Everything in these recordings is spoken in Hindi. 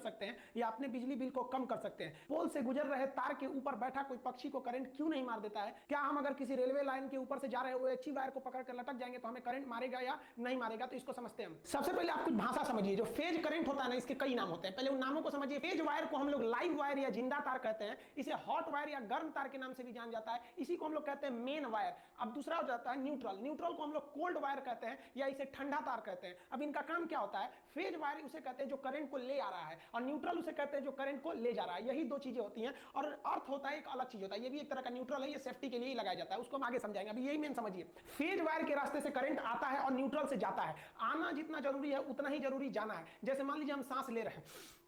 सकते हैं या अपने बिजली बिल को कम कर सकते हैं। पोल से गुजर रहे तार के ऊपर बैठा कोई पक्षी को करंट क्यों नहीं मार देता है? क्या हम अगर किसी रेलवे लाइन के ऊपर से जा रहे हो अच्छी वायर को पकड़ कर लटक जाएंगे तो हमें करंट मारेगा या नहीं मारेगा? तो इसको समझते हैं हम। सबसे पहले आप कुछ भाषा समझिए। जो फेज करंट होता है ना, इसके कई नाम होते हैं, पहले उन नामों को समझिए। फेज वायर को हम लोग लाइव वायर या जिंदा तार कहते हैं। इसे हॉट वायर या गर्म तार के नाम से भी जाना जाता है। इसी को हम लोग कहते हैं मेन वायर। अब दूसरा हो जाता है न्यूट्रल। न्यूट्रल को हम लोग कोल्ड वायर कहते हैं या इसे ठंडा तार कहते हैं। अब इनका काम क्या होता है? फेज वायर उसे कहते हैं जो करंट को ले आ रहा है, और न्यूट्रल उसे कहते हैं जो करंट को ले जा रहा है। यही दो चीजें होती हैं, और अर्थ होता है एक अलग चीज होता है। ये भी एक तरह का न्यूट्रल है, ये सेफ्टी के लिए ही लगाया जाता है, उसको हम आगे समझाएंगे। अभी यही मेन समझिए। फेज वायर के रास्ते से करंट आता है और न्यूट्रल से जाता है। आना जितना जरूरी है उतना ही जरूरी जाना है। जैसे मान लीजिए हम सांस ले रहे हैं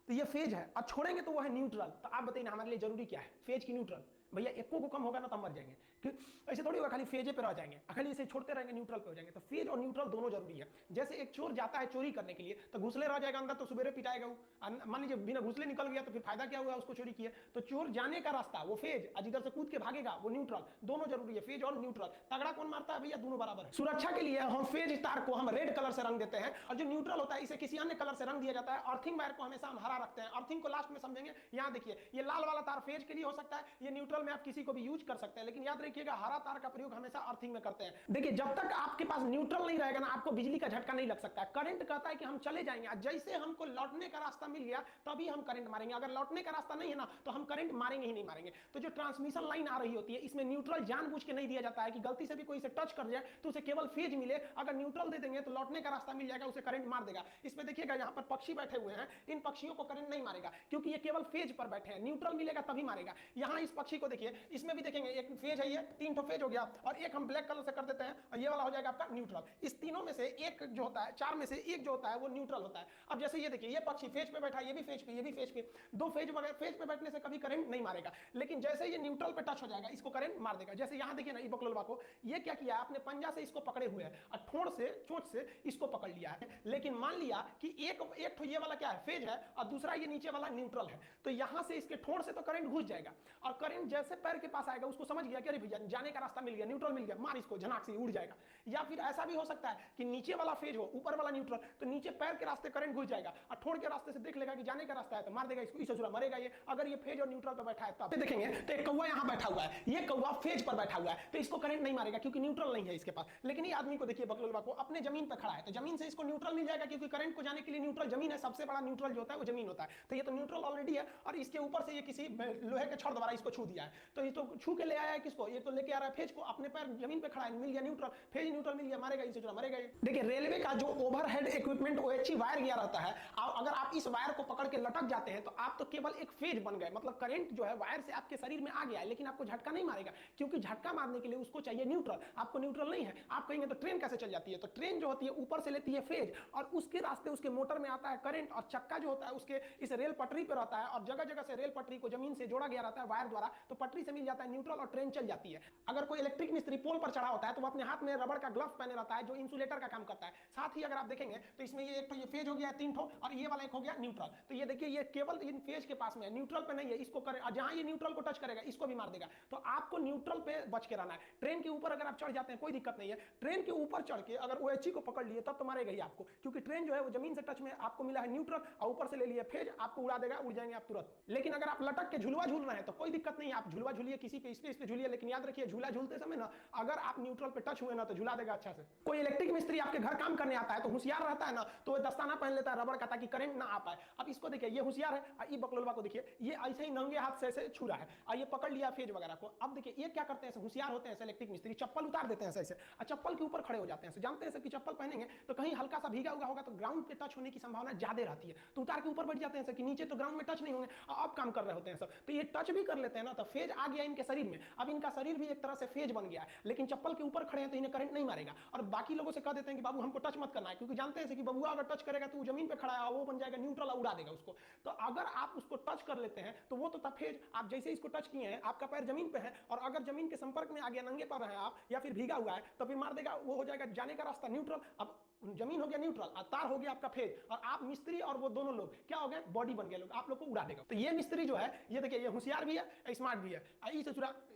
तो ये फेज है, और छोड़ेंगे तो वो है न्यूट्रल। तो आप बताइए ना, हमारे लिए जरूरी क्या है, फेज की न्यूट्रल? भैया एको को कम होगा ना तो हम मर जाएंगे। ठीक, ऐसे थोड़ी होगा खाली फेजे पे रह जाएंगे, खाली इसे छोड़ते रहेंगे न्यूट्रल पे हो जाएंगे। तो फेज और न्यूट्रल दोनों जरूरी है। जैसे एक चोर जाता है चोरी करने के लिए, तो घुसले रह जाएगा अंदर तो सुबेरे पिटाएगा वो। मान लीजिए बिना घुसले निकल गया तो फिर फायदा क्या हुआ, उसको चोरी किया। तो चोर जाने का रास्ता वो फेज, और जिधर से कूद के भागेगा वो न्यूट्रल। दोनों जरूरी है, फेज और न्यूट्रल। तगड़ा कौन मारता है भैया? दोनों बराबर है। सुरक्षा के लिए हम फेज तार को हम रेड कलर से रंग देते हैं, और जो न्यूट्रल होता है इसे किसी अन्य कलर से रंग दिया जाता है। अर्थिंग वायर को हमेशा हम हरा रखते हैं। अर्थिंग को लास्ट में समझेंगे। यहाँ देखिए, ये लाल वाला तार फेज के लिए हो सकता है, ये न्यूट्रल में आप किसी को भी यूज कर सकते हैं, लेकिन याद रखिएगा हरा तार का प्रयोग हमेशा अर्थिंग में करते हैं। देखिए, जब तक आपके पास न्यूट्रल नहीं रहेगा ना, आपको बिजली का झटका नहीं लग सकता। करंट कहता है कि हम चले जाएंगे, जैसे हमको लौटने का रास्ता मिल गया तभी हम करंट मारेंगे। अगर लौटने का रास्ता नहीं है ना तो हम करंट मारेंगे ही नहीं मारेंगे। तो जो ट्रांसमिशन लाइन आ रही होती है, इसमें न्यूट्रल जानबूझ के नहीं दिया जाता है कि गलती से भी कोई इसे टच कर जाए तो उसे केवल फेज मिले। अगर न्यूट्रल दे देंगे तो लौटने का रास्ता मिल जाएगा, उसे करंट मार देगा। इसमें देखिएगा यहाँ पर पक्षी बैठे हुए हैं, इन पक्षियों को करंट नहीं मारेगा क्योंकि ये केवल फेज पर बैठे हैं। न्यूट्रल मिलेगा तभी मारेगा। यहाँ इस पक्षी को देखिए, इसमें भी देखेंगे एक फेज है, ये 3 ठो फेज हो गया, और एक हम ब्लैक कलर से कर देते हैं, और ये वाला हो जाएगा आपका न्यूट्रल। इस तीनों में से एक जो होता है, 4 में से एक जो होता है वो न्यूट्रल होता है। अब जैसे ये देखिए, ये पक्षी फेज पे बैठा है, ये भी फेज पे, ये भी फेज पे। दो फेज वगैरह फेज पे बैठने से कभी करंट नहीं मारेगा, लेकिन जैसे ये न्यूट्रल पे टच हो जाएगा इसको करंट मार देगा। जैसे यहाँ देखिए ना, ये बकलोलवा को ये क्या किया, आपने पंजा से इसको पकड़े हुए है और ठोड़ से, चोंच से इसको पकड़ लिया है। लेकिन मान लिया कि एक ठो ये वाला क्या है, फेज है, और दूसरा ये नीचे वाला न्यूट्रल है, तो यहां से इसके ठोड़ से तो करंट घुस जाएगा, और करंट जैसे पैर के पास आएगा उसको समझ गया कि अरे भैया जाने का रास्ता मिल गया, न्यूट्रल मिल गया, मार इसको, झनाक से उड़ जाएगा। या फिर ऐसा भी हो सकता है कि नीचे वाला फेज हो, ऊपर वाला न्यूट्रल, तो नीचे पैर के रास्ते करंट घुस जाएगा, और ठोड़ के रास्ते से देख लेगा कि जाने का रास्ता है तो मार देगा इसको, इसे जुड़ा मरेगा ये। अगर ये फेज और न्यूट्रल पर बैठा है तब देखेंगे तो एक कौवा यहां बैठा हुआ है, ये कौवा फेज पर बैठा हुआ है, तो इसको करंट नहीं मारेगा क्योंकि न्यूट्रल नहीं है इसके पास। लेकिन ये आदमी को देखिए, बकलोलवा को, अपने जमीन पर खड़ा है, तो जमीन से इसको न्यूट्रल मिल जाएगा क्योंकि करंट को जाने के लिए न्यूट्रल जमीन है। सबसे बड़ा न्यूट्रल जो होता है वो जमीन होता है, तो ये तो न्यूट्रल ऑलरेडी है, और इसके ऊपर से ये किसी लोहे के छड़ द्वारा इसको छू दिया है, तो ये तो छू के ले आया है किसको, ये तो लेके आ रहा है फेज को। अपने पैर जमीन पे खड़ा है, मिल गया न्यूट्रल, फेज न्यूट्रल मिल गया, मारेगा इसे, जो मरेगा ये। देखिए, रेलवे का जो ओवरहेड इक्विपमेंट OHE वायर गया रहता है, अगर आप इस वायर को पकड़ के लटक जाते हैं तो आप तो केवल एक फेज बन गए, मतलब करंट जो है वायर से आपके शरीर में आ गया है, लेकिन आपको झटका नहीं मारेगा क्योंकि झटका मारने के लिए उसको चाहिए न्यूट्रल। आपको न्यूट्रल नहीं है। आप कहेंगे तो ट्रेन कैसे चल जाती है? तो ट्रेन जो होती है ऊपर से लेती है फेज, और उसके रास्ते उसके मोटर में आता है करंट, और चक्का जो होता है उसके इस रेल पटरी पर रहता है, और जगह जगह से रेल पटरी को जमीन से जोड़ा गया रहता है वायर द्वारा, तो पटरी से मिल जाता है न्यूट्रल और ट्रेन चल जाती है। अगर कोई इलेक्ट्रिक मिस्त्री पोल पर चढ़ा होता है तो वो अपने हाथ में रबड़ का ग्लव पहने रहता है जो इंसुलेटर का काम करता है। साथ ही अगर आप देखेंगे तो इसमें ये एक तो ये फेज हो गया 3 ठो, और ये वाला एक हो गया न्यूट्रल। तो ये देखिए, ये केवल इन फेज के पास में है, न्यूट्रल पे नहीं है। इसको करे, जहां ये न्यूट्रल को टच करेगा इसको भी मार देगा। तो आपको न्यूट्रल पे बच के रहना है। ट्रेन के ऊपर अगर आप चढ़ जाते हैं कोई दिक्कत नहीं है। ट्रेन के ऊपर चढ़ के अगर OHE को पकड़ लिए तब तो मारेगा ही आपको, क्योंकि ट्रेन जो है वो जमीन से टच में, आपको मिला है न्यूट्रल और ऊपर से ले लिया फेज, आपको उड़ा देगा, उड़ जाएंगे आप तुरंत। लेकिन अगर आप लटक के झुलवा झूल रहे हैं तो कोई दिक्कत नहीं, आप झुलवा झूलिए, किसी पे इस पे झूलिए, लेकिन याद रखिए झूला झूलते समय ना अगर आप न्यूट्रल पे टच हुए ना तो झुला देगा अच्छा से। कोई इलेक्ट्रिक मिस्त्री आपके घर काम करने आता है तो होशियार रहता है ना, तो दस्ताना पहन लेता है रबड़ का ताकि करंट ना आ पाए। अब इसको देखिए, ये होशियार है, ये बकलोलवा को देखिए, ये ऐसे ही नंगे हाथ से ऐसे छू रहा है, और ये पकड़ लिया फेज वगैरह को। अब देखिए ये क्या करते हैं, होशियार होते हैं इलेक्ट्रिक मिस्त्री, चप्पल उतार देते हैं ऐसे, और चप्पल के ऊपर खड़े हो जाते हैं। जानते हैं कि चप्पल पहनेंगे तो कहीं हल्का सा भीगा हुआ होगा तो ग्राउंड पे टच होने की संभावना ज्यादा रहती है, तो उतार के ऊपर बैठ जाते हैं कि नीचे तो ग्राउंड में टच नहीं होंगे, अब काम कर रहे होते हैं सब, तो ये टच भी कर लेते हैं ना, तो फेज आ गया इनके शरीर में। अब इनका शरीर भी एक तरह से फेज बन गया है, लेकिन चप्पल के ऊपर खड़े हैं तो इन्हें करंट नहीं मारेगा। और बाकी लोगों से कह देते हैं कि बाबू हमको टच मत करना है, क्योंकि जानते हैं कि बबुआ अगर टच करेगा तो वो जमीन पे खड़ा है, वो बन जाएगा न्यूट्रल, उड़ा देगा उसको। तो अगर आप उसको टच कर लेते हैं तो वो तो था फेज, आप जैसे इसको टच किए हैं आपका पैर जमीन पे है, और अगर जमीन के संपर्क में आ गया, नंगे पर है आप या फिर भीगा हुआ है, तो फिर मार देगा, वो हो जाएगा जाने का रास्ता न्यूट्रल। अब जमीन हो गया न्यूट्रल और तार हो गया आपका फेज, और आप मिस्त्री और वो दोनों लोग क्या हो गए, बॉडी बन गए लोग, आप लोग को उड़ा देगा। तो ये मिस्त्री जो है ये देखिए ये होशियार भी है स्मार्ट भी है, इस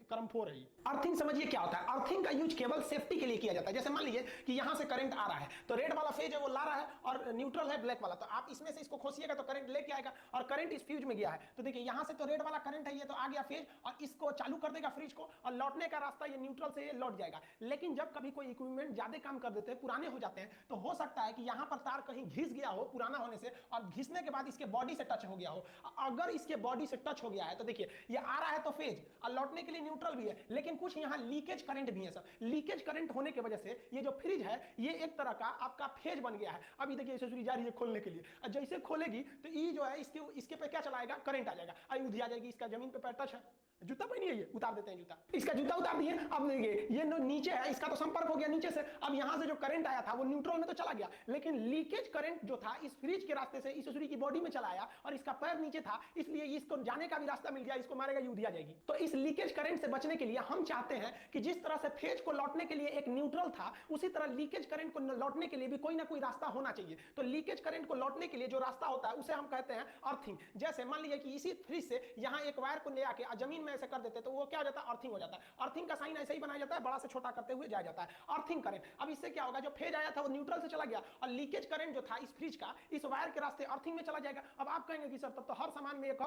कर्मफोर है। अर्थिंग समझिए क्या होता है, अर्थिंग का यूज केवल सेफ्टी के लिए किया जाता है। जैसे मान लीजिए कि यहां से करंट आ रहा है तो रेड वाला फेज है वो ला रहा है और न्यूट्रल है ब्लैक वाला, तो आप इसमें से इसको खोसिएगा तो करंट लेके आएगा और करंट इस फ्यूज में गया है, तो देखिए यहां से तो रेड वाला करंट है ये तो आ गया फेज और इसको चालू कर देगा फ्रिज को और लौटने का रास्ता ये न्यूट्रल से ये लौट जाएगा। लेकिन जब कभी कोई इक्विपमेंट ज्यादा काम कर देते हैं, पुराने हो जाते हैं, तो हो सकता है कि यहां पर तार कहीं घिस गया हो पुराना होने से और घिसने के बाद इसके बॉडी से टच हो गया हो। अगर इसके बॉडी से टच हो गया है तो देखिए ये आ रहा है तो फेज और लौटने के लिए न्यूट्रल भी है, लेकिन कुछ यहां लीकेज करंट भी है सर। लीकेज करंट होने की वजह से ये जो फ्रिज है ये एक तरह का आपका फेज बन गया है। अभी देखिए इसे जा रही है खोलने के लिए, जैसे खोलेगी तो ये जो है इसके पे क्या चलाएगा, करंट आ जाएगा, उधी आ जाएगी, इसका जमीन पे पैर टच है, जूता पहनी है ये उतार देते हैं जूता, इसका जूता उतार दिए। अब देखिए ये नीचे है, इसका तो संपर्क हो गया नीचे से, अब यहां से जो करंट आया था वो न्यूट्रल में तो चला गया, लेकिन लीकेज करंट जो था इस फ्रिज के रास्ते से इस सूरी की बॉडी में चला आया और इसका पैर नीचे था, इसलिए इसको जाने का भी रास्ता मिल गया, इसको मारेगा यूरिया जाएगी। तो इस लीकेज करंट से बचने के लिए हम चाहते हैं कि जिस तरह से फेज को लौटने के लिए एक न्यूट्रल था, उसी तरह लीकेज करंट को लौटने के लिए भी कोई ना कोई रास्ता होना चाहिए। तो लीकेज करंट को लौटने के लिए जो रास्ता होता है उसे हम कहते हैं अर्थिंग। जैसे मान लीजिए कि इसी फ्रिज से यहां एक वायर को ले आके जमीन में ऐसे कर देते तो वो क्या हो जाता है, अर्थिंग हो जाता है। अर्थिंग का साइन ऐसे ही बनाया जाता है, बड़ा से छोटा करते हुए जाया जाता है, अर्थिंग करंट। अब इससे क्या होगा, जो फेज आया था वो न्यूट्रल से चला गया और लीकेज करंट जो था इस फ्रिज का इस वायर के रास्ते अर्थिंग में चला जाएगा। अब आप कहेंगे कि सर तब तो हर सामान में एक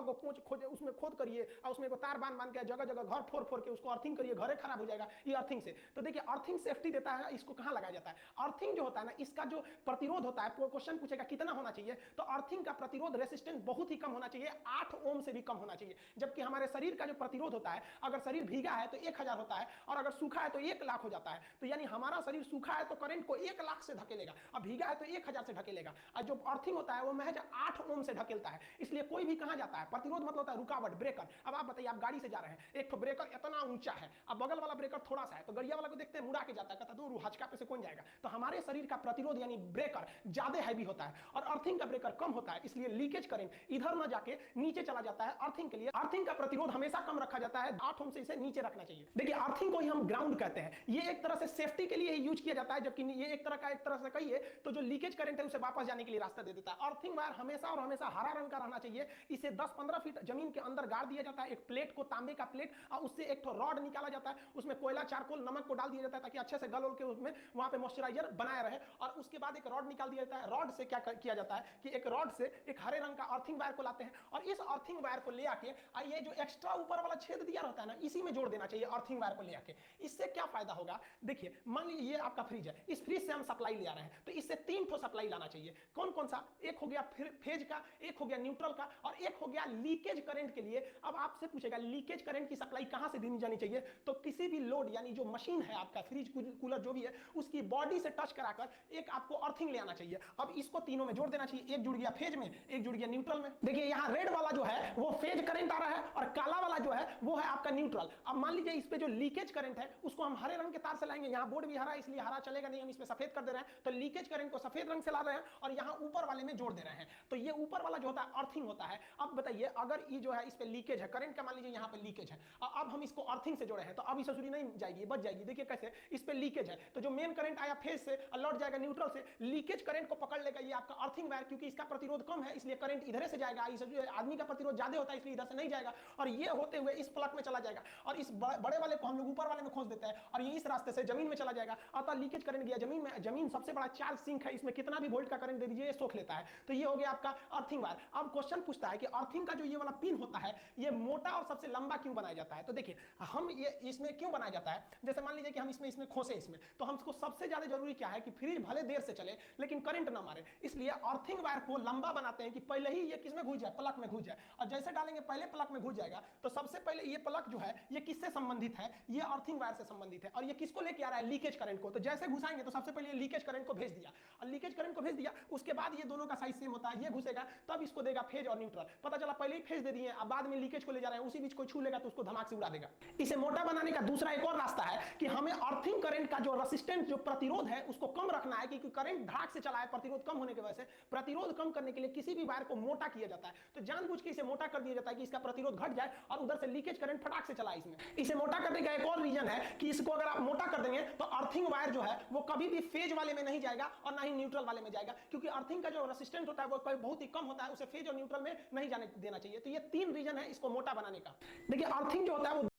खोज उसमें खोद करिए और उसमें तार बांध के जगह जगह घर फोड़ के उसको अर्थिंग करिए, घरे खराब हो जाएगा ये अर्थिंग से। तो देखिए अर्थिंग सेफ्टी देता है, इसको कहां लगाया जाता है, अर्थिंग जो होता है ना इसका जो प्रतिरोध होता है, क्वेश्चन पूछेगा कितना होना चाहिए, तो अर्थिंग का प्रतिरोध रेसिस्टेंस बहुत ही कम होना चाहिए, 8 ओम से भी कम होना चाहिए। जबकि हमारे शरीर का जो प्रतिरोध होता है, अगर शरीर भीगा है तो 1000 होता है और अगर सूखा है तो 1 लाख हो जाता है। तो यानी हमारा शरीर सूखा है तो करंट को 1 लाख से धकेलेगा और भीगा है तो 1000 से धकेलेगा, और जो अर्थिंग होता है वो महज 8 ओम से धकेलता है। इसलिए कोई भी कहां जाता है, प्रतिरोध मतलब होता है रुकावट, ब्रेकर। अब आप बताइए आप गाड़ी से जा रहे हैं, एक तो ब्रेकर इतना ऊंचा है, अब बगल वाला ब्रेकर थोड़ा सा है, तो गड़िया वाला को देखते हैं मुड़ा के जाता है, कहता दूर हचका पे से कौन जाएगा। तो हमारे शरीर का प्रतिरोध यानी ब्रेकर ज्यादा हैवी होता है और अर्थिंग का ब्रेकर कम होता है, इसलिए लीकेज करंट इधर न जाके नीचे चला जाता है। अर्थिंग के लिए अर्थिंग का प्रतिरोध हमेशा कम रखा जाता है, 8 ओम से इसे नीचे रखना चाहिए। देखिए अर्थिंग को ही हम ग्राउंड कहते हैं, ये एक तरह से सेफ्टी के लिए यूज किया जाता है, जबकि ये एक तरह से कहिए तो जो लीकेज करंट है उसे वापस जाने के लिए रास्ता दे देता है। अर्थिंग वायर हमेशा और हमेशा हरा रंग का रहना चाहिए, इसे 10-15 फीट जमीन के अंदर गाड़ दिया जाता है, एक प्लेट को, तांबे का प्लेट, और उससे एक तो रॉड निकाला जाता है, उसमें कोयला, चारकोल, नमक को डाल दिया जाता है ताकि अच्छे से गल के उसमें वहां पे मॉइस्चराइजर बनाया रहे, और उसके बाद एक रॉड निकाल दिया जाता है। रॉड से क्या किया जाता है कि एक रॉड से एक हरे रंग का अर्थिंग वायर को लाते हैं और इस अर्थिंग वायर को ले आके ये जो एक्स्ट्रा ऊपर वाला छेद दिया रहता है ना इसी में जोड़ देना चाहिए अर्थिंग वायर को ले आके। इससे क्या फायदा होगा, देखिए मान लीजिए ये आपका फ्रिज है, इस फ्रिज से हम सप्लाई ले आ रहे हैं तो इससे 3 ठो सप्लाई लाना चाहिए। कौन कौन सा, एक हो गया फेज का, एक हो गया न्यूट्रल का और एक हो गया लीकेज करंट के लिए। अब आपसे पूछेगा लीकेज करंट की सप्लाई कहां से दी जानी चाहिए, तो किसी भी लोड यानी जो मशीन है आपका फ्रिज कूलर जो भी है उसकी बॉडी से टच कराकर एक आपको अर्थिंग ले आना चाहिए। अब इसको तीनों में जोड़ देना चाहिए, एक जुड़ गया फेज में, एक जुड़ गया न्यूट्रल में। देखिए यहां रेड वाला जो है वो फेज करंट आ रहा है और काला वाला जो है वो है आपका न्यूट्रल। अब मान लीजिए इस पे जो लीकेज करंट है उसको हम हरे रंग के तार से लाएंगे, यहां बोर्ड भी हरा है इसलिए हरा चलेगा नहीं, हम इस पे सफेद कर दे रहे हैं, तो लीकेज करंट को सफेद रंग से ला रहे हैं और यहां ऊपर वाले में जोड़ दे रहे हैं। तो ये ऊपर वाला जो होता है अर्थिंग होता है। अब बताइए अगर ये जो है इस पे लीकेज है करंट का, मान लीजिए यहां पे लीकेज है, अब हम इसको अर्थिंग से जोड़े हैं तो अब इस सूरी नहीं जाएगी, बच जाएगी। देखिए कैसे, इस पे लीकेज है तो जो मेन करंट आया फेज से लौट जाएगा न्यूट्रल से, लीकेज करंट को पकड़ लेगा ये आपका अर्थिंग वायर, क्योंकि इसका प्रतिरोध कम है इसलिए करंट इधर से जाएगा, इस आदमी का प्रतिरोध ज्यादा होता है इसलिए इधर से नहीं जाएगा और ये होते हुए इस प्लग में चला जाएगा और इस बड़े वाले को हम लोग ऊपर वाले में खोस देते हैं और ये इस रास्ते से जमीन में चला जाएगा। अतः लीकेज करंट गया जमीन में, जमीन सबसे बड़ा चार्ज सिंक है, इसमें कितना भी वोल्ट का करंट दे दीजिए ये सोख लेता है। तो ये हो गया आपका अर्थिंग वायर। अब क्वेश्चन पूछता है कि अर्थिंग का जो ये वाला पिन होता है ये मोटा और सबसे लंबा क्यों बनाया जाता है, तो देखिए हम ये इसमें क्यों बनाया जाता है, जैसे मान लीजिए कि हम इसमें खोसे इसमें, तो हमको सबसे ज्यादा जरूरी क्या है कि फ्रिज भले देर से चले लेकिन करंट ना मारे, इसलिए अर्थिंग वायर को लंबा बनाते हैं कि पहले ही ये किसमें घुस जाए, प्लग में घुस जाए। और जैसे डालेंगे पहले प्लग में घुस जाएगा तो सबसे पहले ये प्लग जो है ये किससे संबंधित है, ये अर्थिंग वायर से संबंधित है और ये किसको लेके आ रहा है, लीकेज करंट को। तो जैसे घुसाएंगे तो सबसे पहले लीकेज करंट को भेज दिया और लीकेज करंट को भेज दिया, उसके बाद ये दोनों का साइज सेम होता है, ये घुसेगा तब इसको देगा फेज और न्यूट्रल। पता चला पहले ही फेज दे दिए अब बाद में लीकेज को ले जा रहे हैं, उसी बीच कोई छू लेगा तो उसको धमाक से उड़ा देगा। इसे मोटा बनाने का दूसरा एक और रास्ता है कि हमें अर्थिंग करंट का जो रेसिस्टेंस जो प्रतिरोध है उसको कम रखना है, क्योंकि करंट धड़ाक से चला है प्रतिरोध कम होने की वजह से। प्रतिरोध कम करने के लिए किसी भी वायर को मोटा किया जाता है, तो जानबूझ के इसे मोटा कर दिया जाता है कि इसका प्रतिरोध घट जाए और उधर से लीकेज करंट फटाक से चला इसमें। इसे मोटा करने का एक और रीजन है कि इसको अगर आप मोटा कर देंगे तो अर्थिंग वायर जो है वो कभी भी फेज वाले में नहीं जाएगा और ना ही न्यूट्रल वाले में जाएगा, क्योंकि अर्थिंग का जो रेसिस्टेंस होता है वो बहुत ही कम होता है, उसे फेज और न्यूट्रल में नहीं जाने देना चाहिए। तो ये 3 रीजन है इसको मोटा बनाने का। देखिए अर्थिंग जो होता है वो